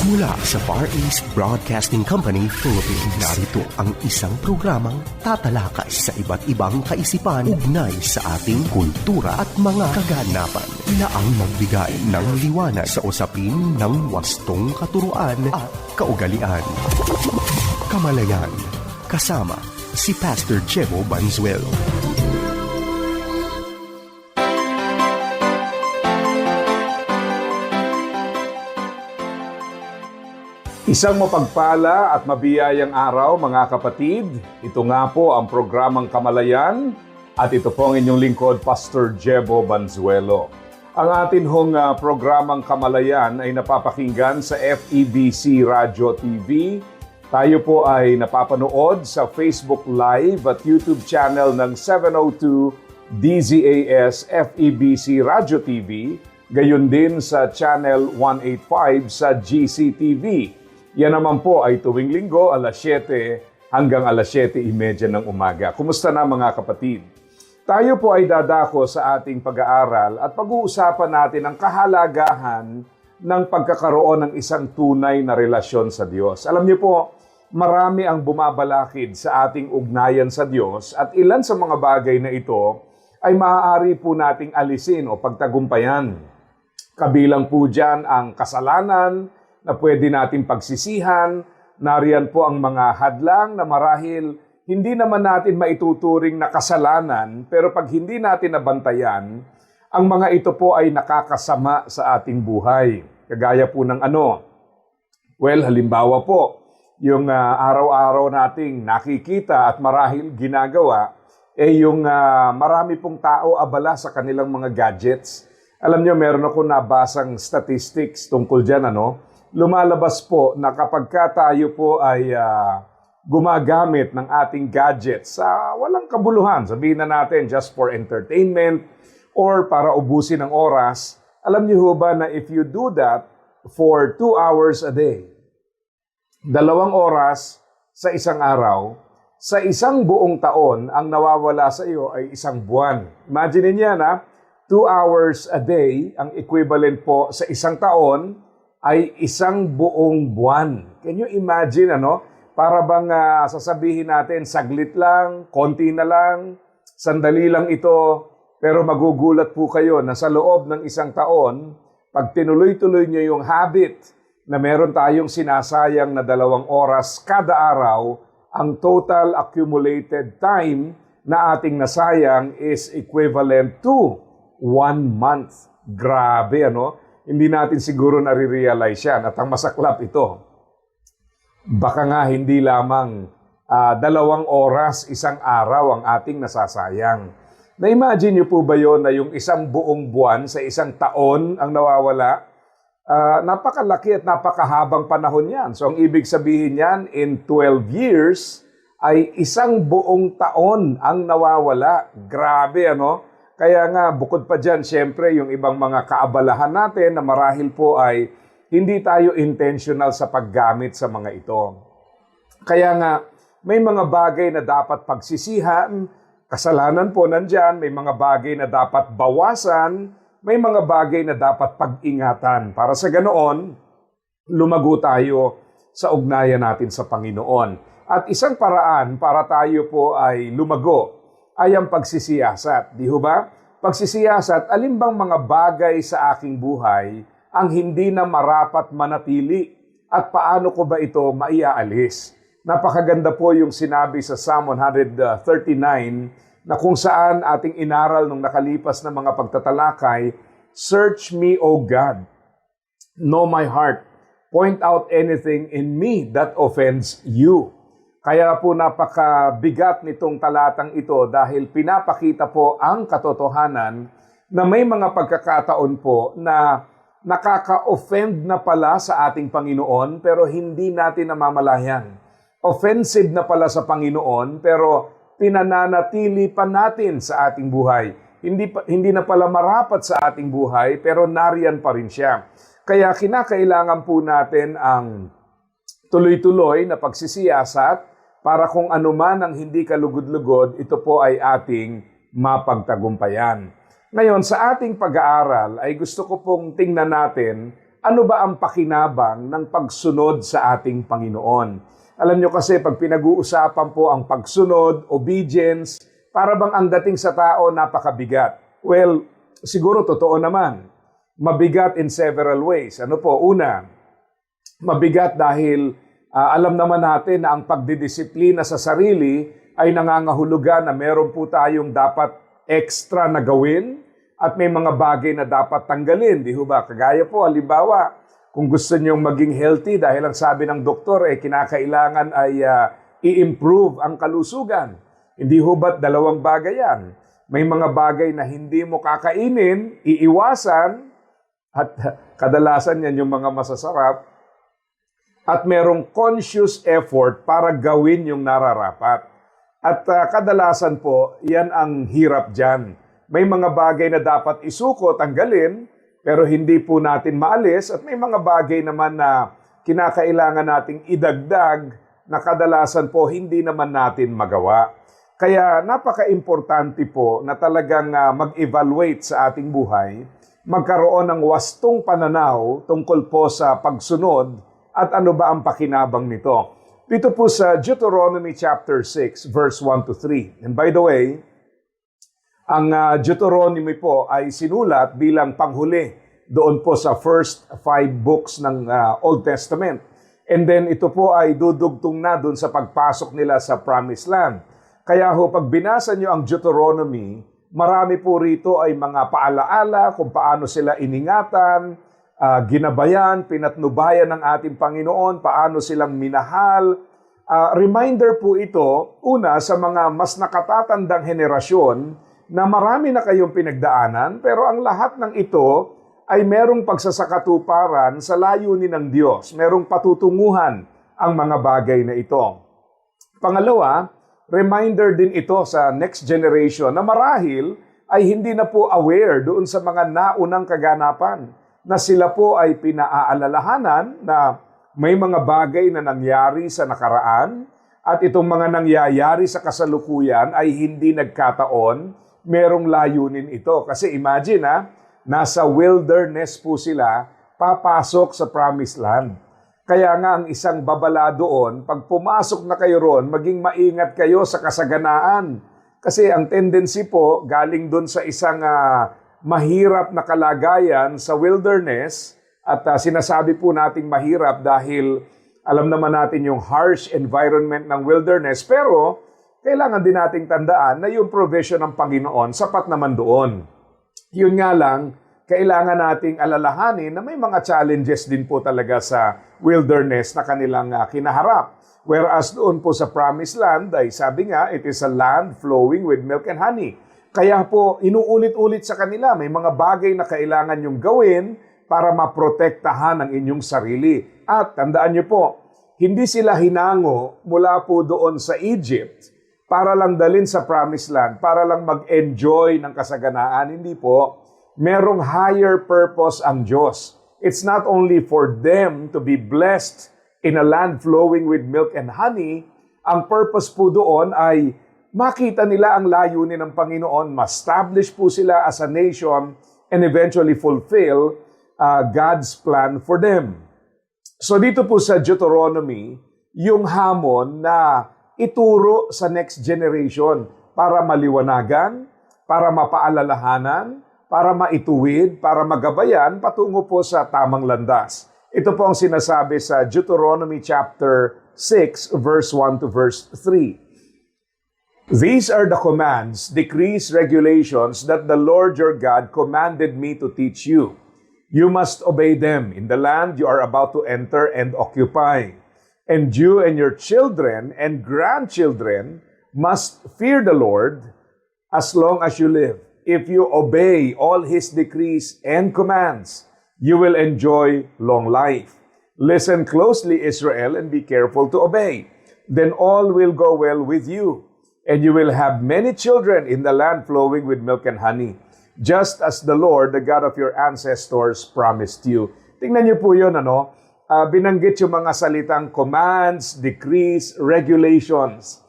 Mula sa Far East Broadcasting Company, Philippines, narito ang isang programang tatalakay sa iba't ibang kaisipan ugnay sa ating kultura at mga kaganapan na ang magbigay ng liwanag sa usapin ng wastong katuruan at kaugalian. Kamalayan, kasama si Pastor Jebo Banzuelo. Isang mapagpala at mabiyayang araw mga kapatid. Ito nga po ang programang Kamalayan at ito po ang inyong lingkod, Pastor Jebo Banzuelo. Ang atin hong programang Kamalayan ay napapakinggan sa FEBC Radio TV. Tayo po ay napapanood sa Facebook Live at YouTube channel ng 702 DZAS FEBC Radio TV. Gayon din sa channel 185 sa GCTV. Yan naman po ay tuwing linggo, alas 7 hanggang alas 7:30 ng umaga. Kumusta na mga kapatid? Tayo po ay dadako sa ating pag-aaral at pag-uusapan natin ang kahalagahan ng pagkakaroon ng isang tunay na relasyon sa Diyos. Alam niyo po, marami ang bumabalakid sa ating ugnayan sa Diyos at ilan sa mga bagay na ito ay maaari po nating alisin o pagtagumpayan. Kabilang po dyan ang kasalanan, na pwede natin pagsisihan. Nariyan po ang mga hadlang na marahil hindi naman natin maituturing na kasalanan, pero pag hindi natin nabantayan, ang mga ito po ay nakakasama sa ating buhay. Kagaya po ng ano? Well, halimbawa po, yung araw-araw nating nakikita at marahil ginagawa, yung marami pong tao abala sa kanilang mga gadgets. Alam niyo, meron ako nabasang statistics tungkol dyan, ano? Lumalabas po na kapag tayo po ay gumagamit ng ating gadgets sa walang kabuluhan, sabihin na natin just for entertainment or para ubusin ng oras, alam niyo ba na if you do that for 2 hours a day, 2 oras sa isang araw, sa isang buong taon, ang nawawala sa iyo ay 1 buwan. Imagine niya na 2 hours a day, ang equivalent po sa 1 taon, ay 1 buong buwan. Can you imagine, ano? Para bang sasabihin natin, saglit lang, konti na lang, sandali lang ito, pero magugulat po kayo na sa loob ng 1 taon, pag tinuloy-tuloy nyo yung habit na meron tayong sinasayang na 2 oras kada araw, ang total accumulated time na ating nasayang is equivalent to 1 month. Grabe, ano? Hindi natin siguro nare-realize yan. At ang masaklap ito, baka nga hindi lamang 2 oras, 1 araw ang ating nasasayang. Na-imagine niyo po ba yun na yung 1 buong buwan sa 1 taon ang nawawala? Napakalaki at napakahabang panahon yan. So ang ibig sabihin yan, in 12 years, ay 1 buong taon ang nawawala. Grabe, ano? Kaya nga, bukod pa dyan, syempre, yung ibang mga kaabalahan natin na marahil po ay hindi tayo intentional sa paggamit sa mga ito. Kaya nga, may mga bagay na dapat pagsisihan, kasalanan po nandyan, may mga bagay na dapat bawasan, may mga bagay na dapat pag-ingatan. Para sa ganoon, lumago tayo sa ugnayan natin sa Panginoon. At isang paraan para tayo po ay lumago, ay ang pagsisiyasat. Di ho ba? Pagsisiyasat, alin bang mga bagay sa aking buhay ang hindi na marapat manatili at paano ko ba ito maiaalis? Napakaganda po yung sinabi sa Psalm 139 na kung saan ating inaral nung nakalipas na mga pagtatalakay, "Search me, O God, know my heart, point out anything in me that offends you." Kaya po napakabigat nitong talatang ito dahil pinapakita po ang katotohanan na may mga pagkakataon po na nakaka-offend na pala sa ating Panginoon pero hindi natin namamalayan. Offensive na pala sa Panginoon pero pinananatili pa natin sa ating buhay. Hindi na pala marapat sa ating buhay pero nariyan pa rin siya. Kaya kinakailangan po natin ang tuloy-tuloy na pagsisiyasat para kung ano man ang hindi kalugod-lugod, ito po ay ating mapagtagumpayan. Ngayon, sa ating pag-aaral ay gusto ko pong tingnan natin ano ba ang pakinabang ng pagsunod sa ating Panginoon? Alam nyo kasi pag pinag-uusapan po ang pagsunod, obedience, para bang ang dating sa tao napakabigat. Well, siguro totoo naman. Mabigat in several ways. Ano po? Una, mabigat dahil alam naman natin na ang pagdidisiplina sa sarili ay nangangahulugan na meron po tayong dapat extra na gawin at may mga bagay na dapat tanggalin, di ba? Kagaya po, halimbawa, kung gusto nyong maging healthy dahil ang sabi ng doktor kinakailangan ay i-improve ang kalusugan. Hindi ho ba't dalawang bagay yan? May mga bagay na hindi mo kakainin, iiwasan, at kadalasan yan yung mga masasarap, at merong conscious effort para gawin yung nararapat. At kadalasan po, yan ang hirap dyan. May mga bagay na dapat isuko, tanggalin, pero hindi po natin maalis. At may mga bagay naman na kinakailangan nating idagdag na kadalasan po hindi naman natin magawa. Kaya napaka-importante po na talagang mag-evaluate sa ating buhay, magkaroon ng wastong pananaw tungkol po sa pagsunod at ano ba ang pakinabang nito. Dito po sa Deuteronomy chapter 6, verse 1 to 3. And by the way, ang Deuteronomy po ay sinulat bilang panghuli doon po sa first 5 books ng Old Testament. And then ito po ay dudugtong na doon sa pagpasok nila sa Promised Land. Kaya ho, pag binasa nyo ang Deuteronomy, marami po rito ay mga paalaala kung paano sila iningatan, ginabayan, pinatnubayan ng ating Panginoon, paano silang minahal. Reminder po ito, una, sa mga mas nakatatandang henerasyon, na marami na kayong pinagdaanan, pero ang lahat ng ito ay merong pagsasakatuparan sa layunin ng Diyos. Merong patutunguhan ang mga bagay na ito. Pangalawa, reminder din ito sa next generation na marahil ay hindi na po aware doon sa mga naunang kaganapan, na sila po ay pinaaalalahanan na may mga bagay na nangyari sa nakaraan at itong mga nangyayari sa kasalukuyan ay hindi nagkataon, merong layunin ito. Kasi imagine nasa wilderness po sila, papasok sa Promised Land. Kaya nga ang isang babala doon, pag pumasok na kayo roon, maging maingat kayo sa kasaganaan. Kasi ang tendency po, galing doon sa isang mahirap na kalagayan sa wilderness, at sinasabi po nating mahirap dahil alam naman natin yung harsh environment ng wilderness, pero kailangan din nating tandaan na yung provision ng Panginoon sapat naman doon. Yun nga lang, kailangan nating alalahanin na may mga challenges din po talaga sa wilderness na kanilang kinaharap. Whereas doon po sa Promised Land, ay sabi nga, it is a land flowing with milk and honey. Kaya po, inuulit-ulit sa kanila, may mga bagay na kailangan yung gawin para maprotektahan ang inyong sarili. At tandaan niyo po, hindi sila hinango mula po doon sa Egypt para lang dalhin sa Promised Land, para lang mag-enjoy ng kasaganaan. Hindi po. Merong higher purpose ang Diyos. It's not only for them to be blessed in a land flowing with milk and honey. Ang purpose po doon ay makita nila ang layunin ng Panginoon, ma-establish po sila as a nation, and eventually fulfill God's plan for them. So dito po sa Deuteronomy, yung hamon na ituro sa next generation para maliwanagan, para mapaalalahanan, para maituwid, para magabayan patungo po sa tamang landas. Ito po ang sinasabi sa Deuteronomy chapter 6, verse 1 to verse 3. These are the commands, decrees, regulations that the Lord your God commanded me to teach you. You must obey them in the land you are about to enter and occupy. And you and your children and grandchildren must fear the Lord as long as you live. If you obey all His decrees and commands, you will enjoy long life. Listen closely, Israel, and be careful to obey. Then all will go well with you, and you will have many children in the land flowing with milk and honey, just as the Lord, the God of your ancestors, promised you. Tingnan niyo po yun, binanggit yung mga salitang commands, decrees, regulations.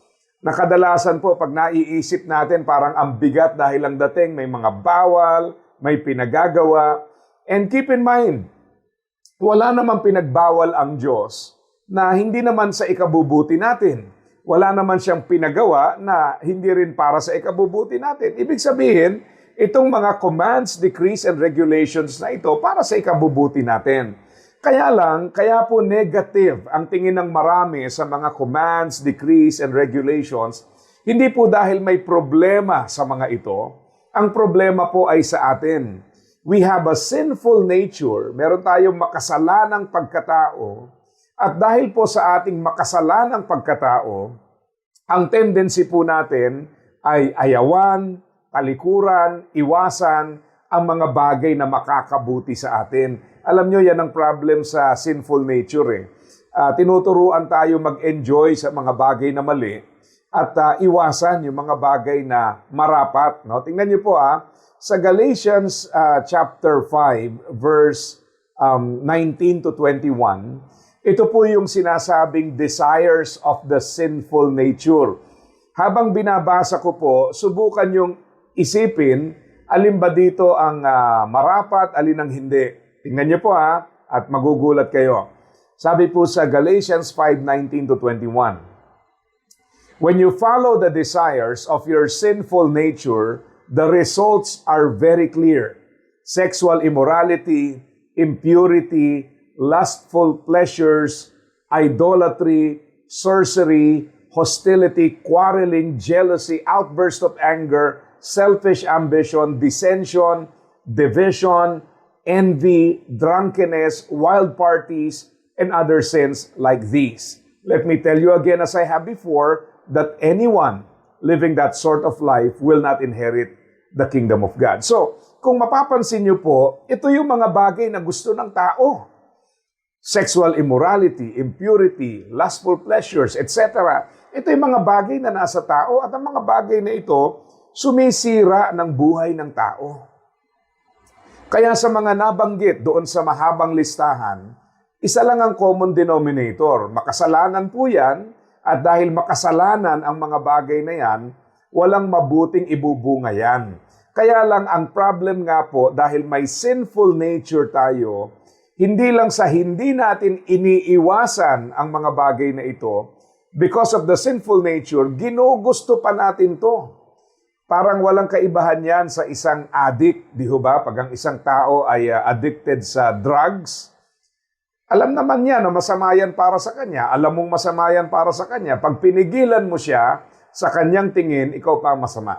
Nakadalasan po, pag naiisip natin, parang ang bigat dahil ang dating may mga bawal, may pinagagawa. And keep in mind, wala namang pinagbawal ang Diyos na hindi naman sa ikabubuti natin. Wala naman siyang pinagawa na hindi rin para sa ikabubuti natin. Ibig sabihin, itong mga commands, decrees, and regulations na ito para sa ikabubuti natin. Kaya po negative ang tingin ng marami sa mga commands, decrees, and regulations, hindi po dahil may problema sa mga ito. Ang problema po ay sa atin. We have a sinful nature. Meron tayong makasalanang pagkatao. At dahil po sa ating makasalanang pagkatao, ang tendency po natin ay ayawan, talikuran, iwasan ang mga bagay na makakabuti sa atin. Alam nyo, yan ang problem sa sinful nature eh. Tinuturuan tayo mag-enjoy sa mga bagay na mali at iwasan yung mga bagay na marapat. No? Tingnan nyo po sa Galatians chapter 5 verse 19 to 21, ito po yung sinasabing desires of the sinful nature. Habang binabasa ko po, subukan yung isipin, alin ba dito ang marapat, alin ang hindi. Tingnan niyo po at magugulat kayo. Sabi po sa Galatians 5:19 to 21, when you follow the desires of your sinful nature, the results are very clear. Sexual immorality, impurity, lustful pleasures, idolatry, sorcery, hostility, quarreling, jealousy, outburst of anger, selfish ambition, dissension, division, envy, drunkenness, wild parties, and other sins like these. Let me tell you again, as I have before, that anyone living that sort of life will not inherit the kingdom of God. So, kung mapapansin niyo po, ito yung mga bagay na gusto ng tao. Sexual immorality, impurity, lustful pleasures, etc. Ito yung mga bagay na nasa tao at ang mga bagay na ito sumisira ng buhay ng tao. Kaya sa mga nabanggit doon sa mahabang listahan, isa lang ang common denominator. Makasalanan po yan at dahil makasalanan ang mga bagay na yan, walang mabuting ibubunga yan. Kaya lang ang problem nga po, dahil may sinful nature tayo, hindi lang sa hindi natin iniiwasan ang mga bagay na ito, because of the sinful nature, ginugusto pa natin to. Parang walang kaibahan yan sa isang addict, di ba? Pag ang isang tao ay addicted sa drugs, alam naman niya na masama yan para sa kanya. Alam mong masama yan para sa kanya. Pag pinigilan mo siya, sa kanyang tingin, ikaw pa masama.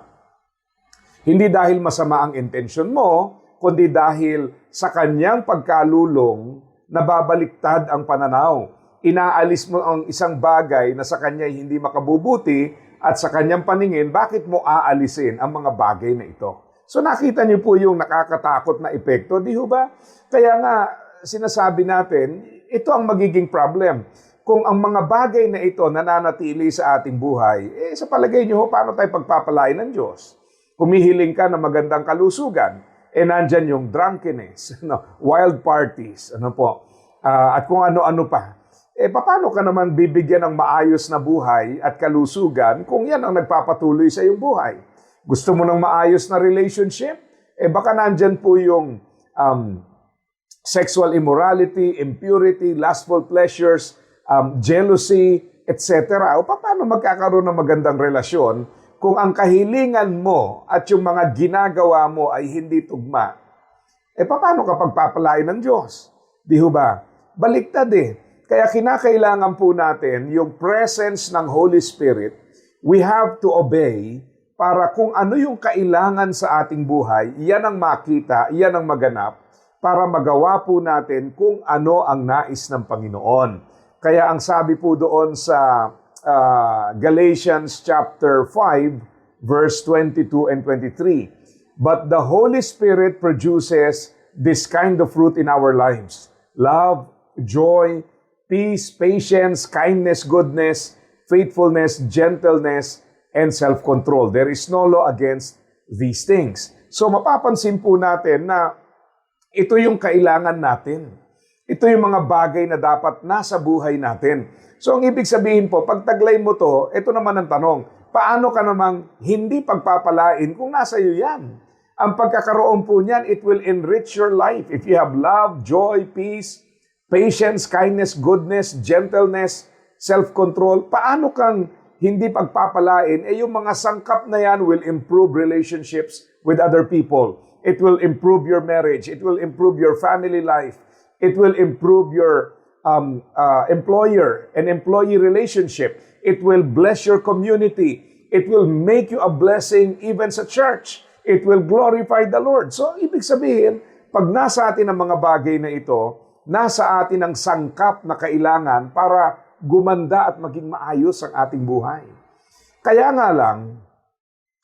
Hindi dahil masama ang intensyon mo, kundi dahil sa kanyang pagkalulong, nababaliktad ang pananaw. Inaalis mo ang isang bagay na sa kanya hindi makabubuti at sa kanyang paningin, bakit mo aalisin ang mga bagay na ito? So nakita niyo po yung nakakatakot na epekto, di ba? Kaya nga, sinasabi natin, ito ang magiging problem. Kung ang mga bagay na ito nananatili sa ating buhay, sa palagay niyo, paano tayo pagpapalain ng Diyos? Kumihiling ka ng magandang kalusugan, nandyan yung drunkenness, wild parties, at kung ano-ano pa. Paano ka naman bibigyan ng maayos na buhay at kalusugan kung yan ang nagpapatuloy sa iyong buhay? Gusto mo ng maayos na relationship? Baka nandyan po yung sexual immorality, impurity, lustful pleasures, jealousy, etc. O paano magkakaroon ng magandang relasyon kung ang kahilingan mo at yung mga ginagawa mo ay hindi tugma? Paano ka pagpapalain ng Diyos? Di ba? Baliktad Kaya kinakailangan po natin yung presence ng Holy Spirit. We have to obey para kung ano yung kailangan sa ating buhay, yan ang makita, yan ang maganap, para magawa po natin kung ano ang nais ng Panginoon. Kaya ang sabi po doon sa Galatians chapter 5, verse 22 and 23, but the Holy Spirit produces this kind of fruit in our lives: love, joy, peace, patience, kindness, goodness, faithfulness, gentleness, and self-control. There is no law against these things. So mapapansin po natin na ito yung kailangan natin. Ito yung mga bagay na dapat nasa buhay natin. So ang ibig sabihin po, pag taglay mo to, ito naman ang tanong, paano ka namang hindi pagpapalain kung nasa iyo yan? Ang pagkakaroon po niyan, it will enrich your life. If you have love, joy, peace, patience, kindness, goodness, gentleness, self-control. Paano kang hindi pagpapalain? Yung mga sangkap na yan will improve relationships with other people. It will improve your marriage. It will improve your family life. It will improve your employer and employee relationship. It will bless your community. It will make you a blessing even sa church. It will glorify the Lord. So, ibig sabihin, pag nasa atin ang mga bagay na ito, nasa atin ang sangkap na kailangan para gumanda at maging maayos ang ating buhay. Kaya nga lang,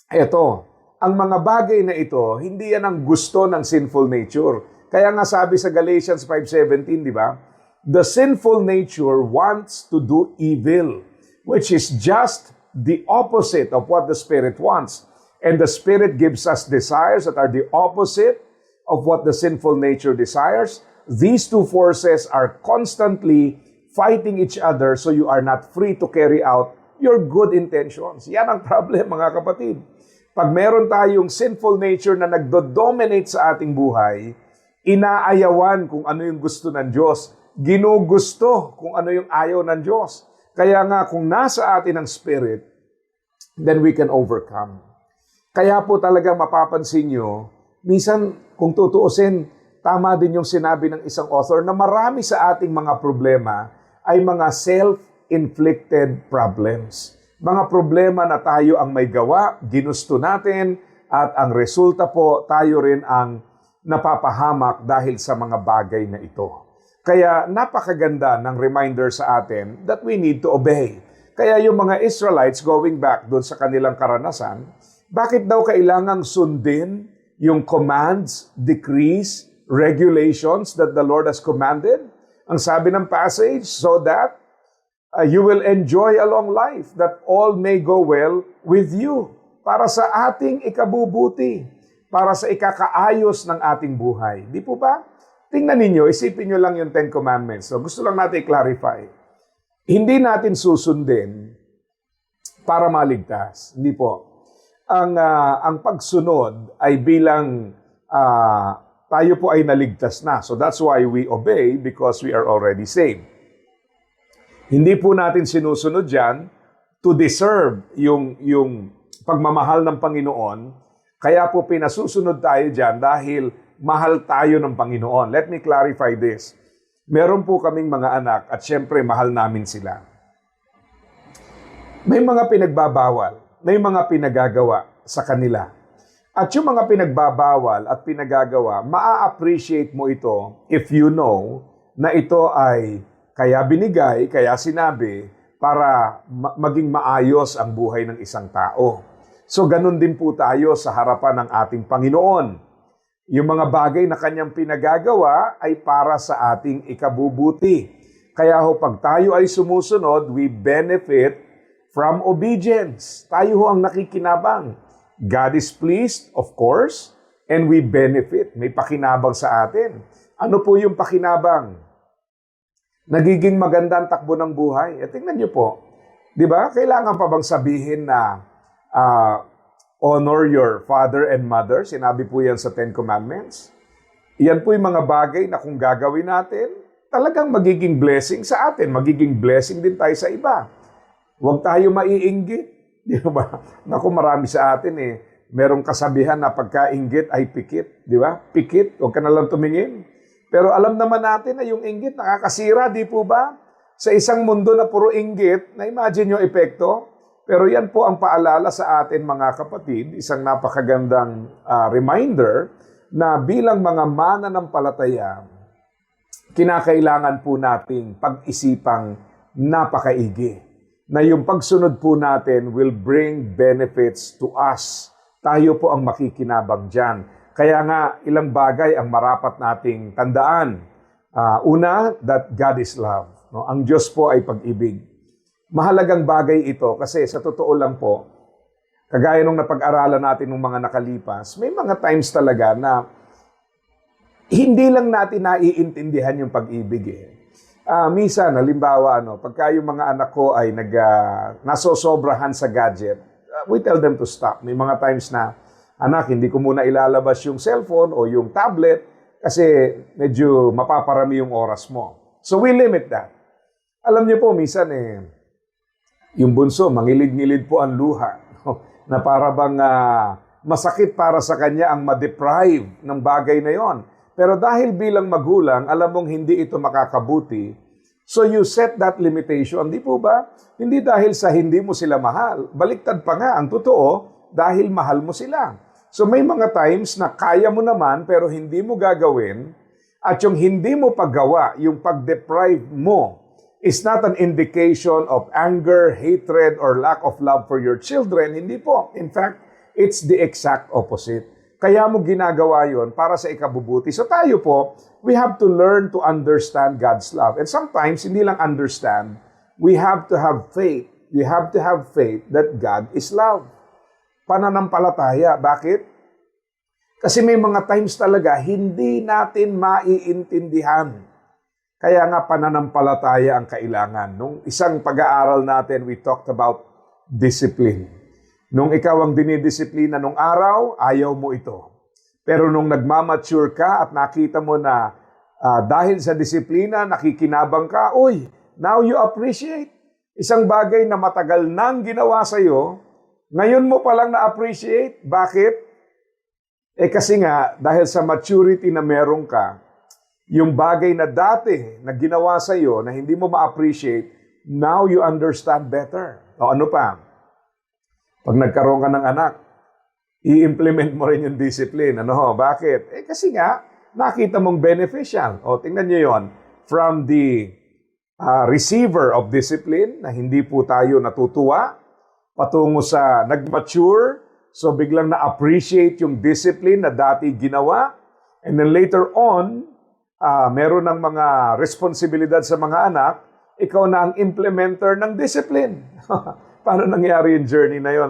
eto, ang mga bagay na ito, hindi yan ang gusto ng sinful nature. Kaya nga sabi sa Galatians 5:17, di ba? The sinful nature wants to do evil, which is just the opposite of what the Spirit wants. And the Spirit gives us desires that are the opposite of what the sinful nature desires. These two forces are constantly fighting each other so you are not free to carry out your good intentions. Yan ang problem, mga kapatid. Pag meron tayong sinful nature na nagdo-dominate sa ating buhay, inaayawan kung ano yung gusto ng Diyos. Ginugusto kung ano yung ayaw ng Diyos. Kaya nga, kung nasa atin ang Spirit, then we can overcome. Kaya po talaga mapapansin nyo, minsan kung tutuusin, tama din yung sinabi ng isang author na marami sa ating mga problema ay mga self-inflicted problems. Mga problema na tayo ang may gawa, ginusto natin, at ang resulta po, tayo rin ang napapahamak dahil sa mga bagay na ito. Kaya napakaganda ng reminder sa atin that we need to obey. Kaya yung mga Israelites going back doon sa kanilang karanasan, bakit daw kailangang sundin yung commands, decrees, regulations that the Lord has commanded? Ang sabi ng passage, so that you will enjoy a long life, that all may go well with you. Para sa ating ikabubuti, para sa ikakaayos ng ating buhay. Di po ba? Tingnan ninyo, isipin nyo lang yung Ten Commandments. So, gusto lang natin i-clarify. Hindi natin susundin para maligtas. Hindi po. Ang pagsunod ay bilang tayo po ay naligtas na. So that's why we obey, because we are already saved. Hindi po natin sinusunod yan to deserve yung pagmamahal ng Panginoon. Kaya po pinasusunod tayo dyan dahil mahal tayo ng Panginoon. Let me clarify this. Meron po kaming mga anak at syempre mahal namin sila. May mga pinagbabawal, may mga pinagagawa sa kanila. At yung mga pinagbabawal at pinagagawa, maa-appreciate mo ito if you know na ito ay kaya binigay, kaya sinabi, para maging maayos ang buhay ng isang tao. So ganun din po tayo sa harapan ng ating Panginoon. Yung mga bagay na kanyang pinagagawa ay para sa ating ikabubuti. Kaya ho, pag tayo ay sumusunod, we benefit from obedience. Tayo ho ang nakikinabang. God is pleased, of course, and we benefit. May pakinabang sa atin. Ano po yung pakinabang? Nagiging maganda ang takbo ng buhay. Tingnan niyo po. Di ba? Kailangan pa bang sabihin na honor your father and mother? Sinabi po yan sa Ten Commandments. Yan po yung mga bagay na kung gagawin natin, talagang magiging blessing sa atin. Magiging blessing din tayo sa iba. Huwag tayo maiinggit. Di ba? Naku, marami sa atin merong kasabihan na pagka-inggit ay pikit. Di ba? Pikit, huwag ka na lang tumingin. Pero alam naman natin na yung inggit nakakasira, di po ba? Sa isang mundo na puro inggit, na-imagine yung epekto. Pero yan po ang paalala sa atin mga kapatid, isang napakagandang reminder na bilang mga mananampalataya, kinakailangan po nating pag-isipang napakaigi. Na yung pagsunod po natin will bring benefits to us. Tayo po ang makikinabang dyan. Kaya nga, ilang bagay ang marapat nating tandaan. Una, that God is love. No? Ang Diyos po ay pag-ibig. Mahalagang bagay ito kasi sa totoo lang po, kagaya nung napag-aralan natin ng mga nakalipas, may mga times talaga na hindi lang natin naiintindihan yung pag-ibig Minsan, halimbawa, pagka yung mga anak ko ay nasosobrahan sa gadget, we tell them to stop. May mga times na, anak, hindi ko muna ilalabas yung cellphone o yung tablet kasi medyo mapaparami yung oras mo. So we limit that. Alam niyo po, minsan yung bunso, mangilid-ngilid po ang luha. Na para bang masakit para sa kanya ang ma-deprive ng bagay na yon. Pero dahil bilang magulang, alam mong hindi ito makakabuti, so you set that limitation. Di po ba? Hindi dahil sa hindi mo sila mahal. Baliktad pa nga, ang totoo, dahil mahal mo sila. So may mga times na kaya mo naman pero hindi mo gagawin, at yung hindi mo paggawa, yung pag-deprive mo, is not an indication of anger, hatred, or lack of love for your children. Hindi po. In fact, it's the exact opposite. Kaya mo ginagawa yon para sa ikabubuti. So tayo po, we have to learn to understand God's love. And sometimes, hindi lang understand, we have to have faith. We have to have faith that God is love. Pananampalataya. Bakit? Kasi may mga times talaga, hindi natin maiintindihan. Kaya nga pananampalataya ang kailangan. Nung isang pag-aaral natin, we talked about discipline. Nung ikaw ang dinidisiplina nung araw, ayaw mo ito. Pero nung nagmamature ka at nakita mo na dahil sa disiplina, nakikinabang ka, now you appreciate. Isang bagay na matagal nang ginawa sa'yo, ngayon mo palang na-appreciate. Bakit? Kasi nga, dahil sa maturity na meron ka, yung bagay na dati na ginawa sa iyo na hindi mo ma-appreciate, now you understand better. O ano pa? Pag nagkaroon ka ng anak, i-implement mo rin yung discipline. Bakit? Kasi nga, nakita mong beneficial. O tingnan nyo yon. From the receiver of discipline, na hindi po tayo natutuwa, patungo sa nag-mature, so biglang na-appreciate yung discipline na dati ginawa, and then later on, meron ng mga responsibilidad sa mga anak, ikaw na ang implementer ng discipline. Paano nangyari yung journey na yun?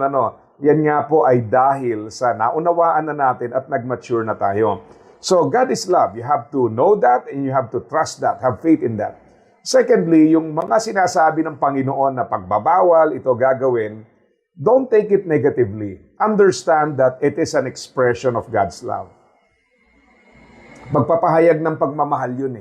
Yan nga po ay dahil sa naunawaan na natin at nag-mature na tayo. So, God is love. You have to know that and you have to trust that. Have faith in that. Secondly, yung mga sinasabi ng Panginoon na pagbabawal, ito gagawin, don't take it negatively. Understand that it is an expression of God's love. Magpapahayag ng pagmamahal yun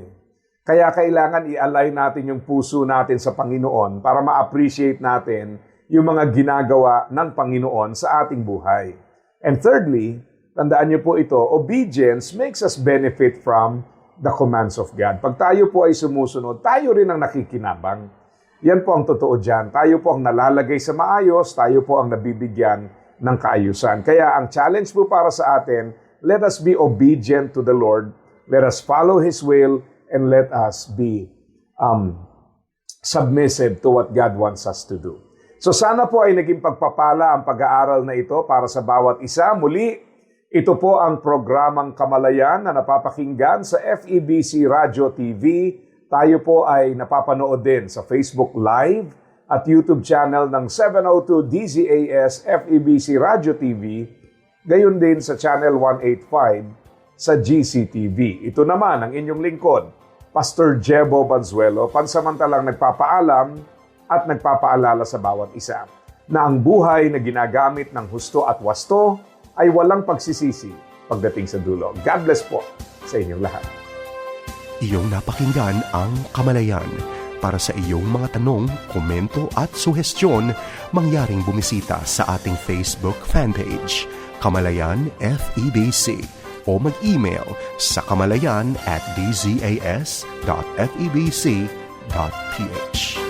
Kaya kailangan i-align natin yung puso natin sa Panginoon para ma-appreciate natin yung mga ginagawa ng Panginoon sa ating buhay. And thirdly, tandaan niyo po ito, obedience makes us benefit from the commands of God. Pag tayo po ay sumusunod, tayo rin ang nakikinabang. Yan po ang totoo dyan. Tayo po ang nalalagay sa maayos, tayo po ang nabibigyan ng kaayusan. Kaya ang challenge po para sa atin, let us be obedient to the Lord. Let us follow His will and let us be submissive to what God wants us to do. So sana po ay naging pagpapala ang pag-aaral na ito para sa bawat isa. Muli, ito po ang programang Kamalayan na napapakinggan sa FEBC Radio TV. Tayo po ay napapanood din sa Facebook Live at YouTube channel ng 702 DZAS FEBC Radio TV. Gayon din sa Channel 185 sa GCTV. Ito naman ang inyong lingkod, Pastor Jebo Banzuelo, pansamantalang nagpapaalam at nagpapaalala sa bawat isa na ang buhay na ginagamit ng husto at wasto ay walang pagsisisi pagdating sa dulo. God bless po sa inyong lahat. Iyong napakinggan ang Kamalayan. Para sa iyong mga tanong, komento at suhestyon, mangyaring bumisita sa ating Facebook fanpage, Kamalayan FEBC, o mag-email sa kamalayan@dzas.febc.ph.